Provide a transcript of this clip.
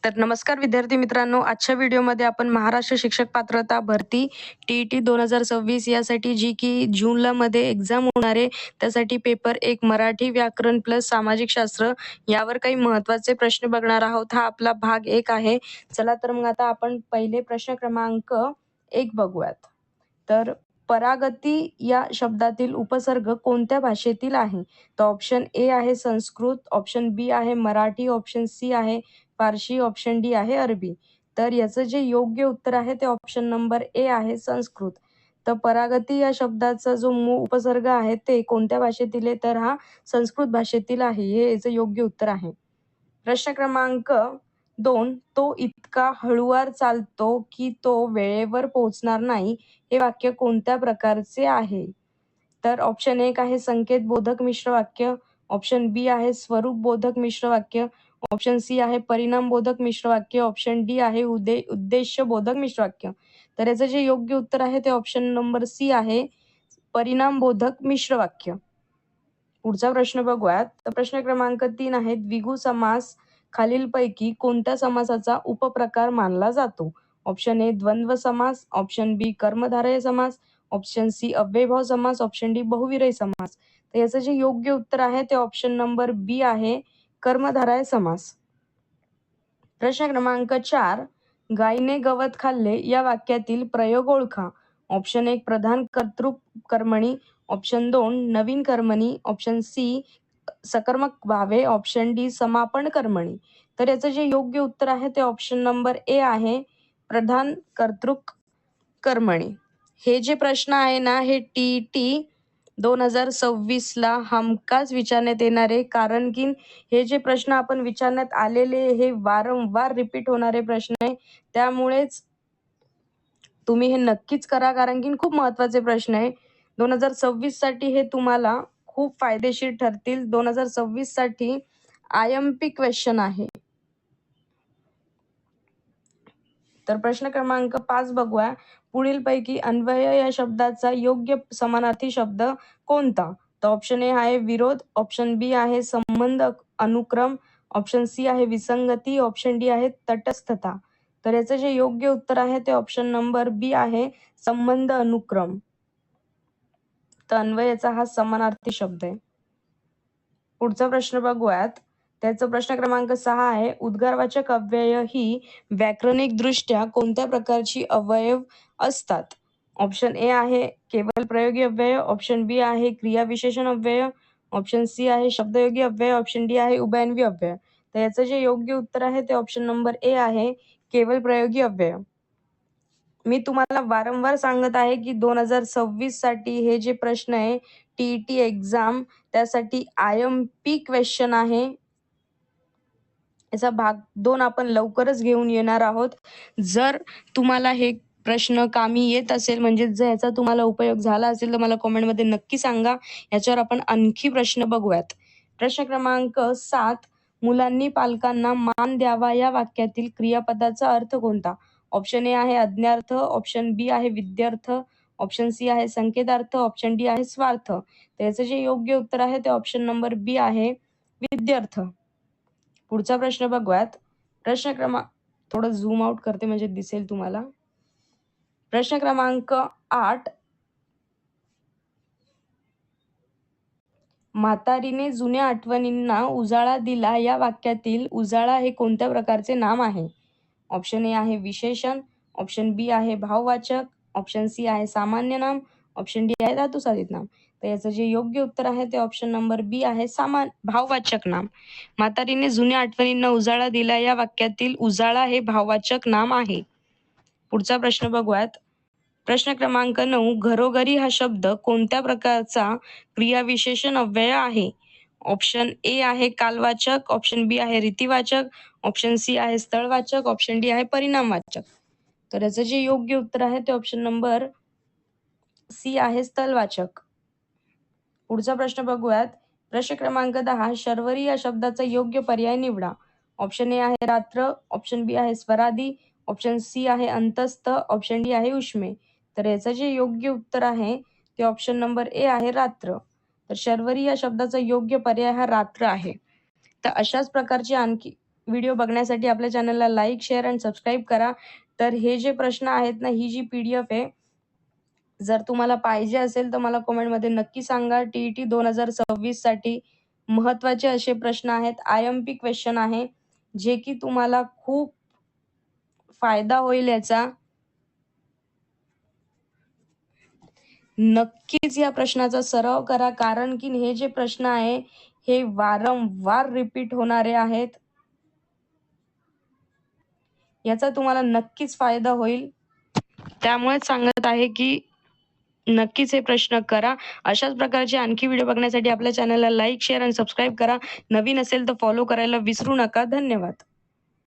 तर नमस्कार विद्यार्थी मित्रांनो, आजच्या व्हिडिओमध्ये आपण महाराष्ट्र शिक्षक पात्रता भरती TET 2026 यासाठी जी की जूनला मध्ये एक्झाम होणार आहे, त्यासाठी पेपर 1 मराठी व्याकरण प्लस सामाजिक शास्त्र यावर काही महत्त्वाचे प्रश्न बघणार आहोत. हा आपला भाग 1 आहे. चला तर मग आता आपण पहिले प्रश्न क्रमांक 1 बघूयात. तर परागती या शब्दातील उपसर्ग कोणत्या भाषेतील आहे? तर ऑप्शन ए आहे संस्कृत, ऑप्शन बी आहे मराठी, ऑप्शन सी आहे फारसी, ऑप्शन डी आहे अरबी. तर याचं जे योग्य उत्तर आहे ते ऑप्शन नंबर ए आहे संस्कृत. तर परागती या शब्दाचा जो मूळ उपसर्ग आहे ते कोणत्या भाषेतील आहे? तर हा संस्कृत भाषेतील आहे. हे याचं योग्य उत्तर आहे. प्रश्न क्रमांक 2, तो इतका हळुवार चालतो की तो वेळेवर पोहोचणार नाही, हे वाक्य कोणत्या प्रकारचे आहे? तर ऑप्शन 1 आहे संकेतबोधक मिश्र वाक्य, ऑप्शन बी आहे स्वरूपबोधक मिश्र वाक्य, ऑप्शन सी आहे परिणामबोधक मिश्र वाक्य, ऑप्शन डी आहे उद्देशबोधक मिश्र वाक्य. तर याचं जे योग्य उत्तर आहे ते ऑप्शन नंबर सी आहे परिणामबोधक मिश्र वाक्य. पुढचा प्रश्न बघूयात. तर प्रश्न क्रमांक 3 आहे द्विगु समास खालीलपैकी कोणत्या समासाचा उपप्रकार मानला जातो? ऑप्शन ए द्वंद्व समास, ऑप्शन बी कर्मधारय समास, ऑप्शन सी अव्ययभाव समास, ऑप्शन डी बहुविरही समास. तर याचं जे योग्य उत्तर आहे ते ऑप्शन नंबर बी आहे कर्मधारय समास. प्रश्न क्रमांक 4, गायीने गवत खाल्ले या वाक्यातील प्रयोग ओळखा. ऑप्शन 1 प्रधान कर्तृक कर्मणी, ऑप्शन 2 नवीन कर्मणी, ऑप्शन सी सकर्मक भावे, ऑप्शन डी समापन कर्मणी. तर याचं जे योग्य उत्तर आहे ते ऑप्शन नंबर ए आहे प्रधान कर्तृक कर्मणी. हे जे प्रश्न आहे ना हे TET 2026 ला हमखास विचारण्यात येणार आहे, कारण की हे जे प्रश्न आपण विचारण्यात आलेले हे वारंवार रिपीट होणारे प्रश्न आहे. त्यामुळेच तुम्ही हे नक्कीच करा, कारण की खूप महत्त्वाचे प्रश्न आहे. 2026 साठी हे तुम्हाला खूप फायदेशीर ठरतील. 2026 साठी IMP क्वेश्चन आहे. तर प्रश्न क्रमांक 5 बघूया. पुढीलपैकी अन्वय या शब्दाचा योग्य समानार्थी शब्द कोणता? तर ऑप्शन ए आहे विरोध, ऑप्शन बी आहे संबंध अनुक्रम, ऑप्शन सी आहे विसंगती, ऑप्शन डी आहे तटस्थता. तर याचं जे योग्य उत्तर आहे ते ऑप्शन नंबर बी आहे संबंध अनुक्रम. तर अन्वयाचा हा समानार्थी शब्द आहे. पुढचा प्रश्न बघूयात. त्याचा प्रश्न क्रमांक 6 आहे उद्गारवाचक अव्यय ही व्याकरणिक दृष्ट्या कोणत्या प्रकारची अवयव असतात? ऑप्शन ए आहे केवळ प्रयोगी अव्यय, ऑप्शन बी आहे क्रियाविशेषण अव्यय, ऑप्शन सी आहे शब्दयोगी अव्यय, ऑप्शन डी आहे उभयन्वी अव्यय. तर याचं जे योग्य उत्तर आहे ते ऑप्शन नंबर ए आहे केवळ प्रयोगी अव्यय. मी तुम्हाला वारंवार सांगत आहे की 2026 साठी हे जे प्रश्न आहे TET एक्झाम त्यासाठी IMP क्वेश्चन आहे. याचा भाग 2 आपण लवकरच घेऊन येणार आहोत. जर तुम्हाला हे प्रश्न कामी येत असेल, म्हणजे जर याचा तुम्हाला उपयोग झाला असेल तर मला कमेंटमध्ये नक्की सांगा. याच्यावर आपण आणखी प्रश्न बघूयात. प्रश्न क्रमांक 7, मुलांनी पालकांना मान द्यावा या वाक्यातील क्रियापदाचा अर्थ कोणता? ऑप्शन ए आहे आज्ञार्थ, ऑप्शन बी आहे विद्यार्थ, ऑप्शन सी आहे संकेतार्थ, ऑप्शन डी आहे स्वार्थ. तर याचं जे योग्य उत्तर आहे ते ऑप्शन नंबर बी आहे विद्यार्थ. पुढचा प्रश्न बघूयात. प्रश्न क्रमांक थोडं झूम आउट करते म्हणजे दिसेल तुम्हाला. प्रश्न क्रमांक 8, म्हातारीने जुन्या आठवणींना उजाळा दिला या वाक्यातील उजाळा हे कोणत्या प्रकारचे नाम आहे? ऑप्शन ए आहे विशेषण, ऑप्शन बी आहे भाववाचक, ऑप्शन सी आहे सामान्य नाम, ऑप्शन डी आहे धातुसाधित नाम. तर याचं जे योग्य उत्तर आहे ते ऑप्शन नंबर बी आहे भाववाचक नाम. म्हातारीने जुन्या आठवणींना उजाळा दिला या वाक्यातील उजाळा हे भाववाचक नाम आहे. पुढचा प्रश्न बघूयात. प्रश्न क्रमांक 9, घरोघरी हा शब्द कोणत्या प्रकारचा क्रियाविशेषण अव्यय आहे? ऑप्शन ए आहे कालवाचक, ऑप्शन बी आहे रीतिवाचक, ऑप्शन सी आहे स्थळवाचक, ऑप्शन डी आहे परिणामवाचक. तर याचं जे योग्य उत्तर आहे ते ऑप्शन नंबर सी आहे स्थलवाचक. पुढचा प्रश्न बघूयात. प्रश्न क्रमांक 10, शर्वरी या शब्दाचा योग्य पर्याय निवडा. ऑप्शन ए आहे रात्र, ऑप्शन बी आहे स्वरादी, ऑप्शन सी आहे अंतस्थ, ऑप्शन डी आहे उष्मे. तर याचं जे योग्य उत्तर आहे ते ऑप्शन नंबर ए आहे रात्र. तर शर्वरी या शब्दाचा योग्य पर्याय हा रात्र आहे. तर अशाच प्रकारची आणखी व्हिडिओ बघण्यासाठी आपल्या चॅनलला लाईक, शेअर आणि सबस्क्राईब करा. तर हे जे प्रश्न आहेत ना, ही जी PDF आहे, जर तुम्हाला पाहिजे असेल तर मला कमेंटमध्ये नक्की सांगा. TET 2026 साठी महत्त्वाचे असे प्रश्न आहेत. IMP क्वेश्चन आहे, जे की तुम्हाला खूप फायदा होईल याचा. नक्कीच या प्रश्नाचा सराव करा, कारण की हे जे प्रश्न आहे, हे वारंवार रिपीट होणारे आहेत. याचा तुम्हाला नक्कीच फायदा होईल. त्यामुळेच सांगत आहे, की नक्कीच हे प्रश्न करा. अशाच प्रकारचे आणखी व्हिडिओ बघण्यासाठी आपल्या चॅनलला लाईक, शेअर आणि सबस्क्राईब करा. नवीन असेल तर फॉलो करायला विसरू नका. धन्यवाद.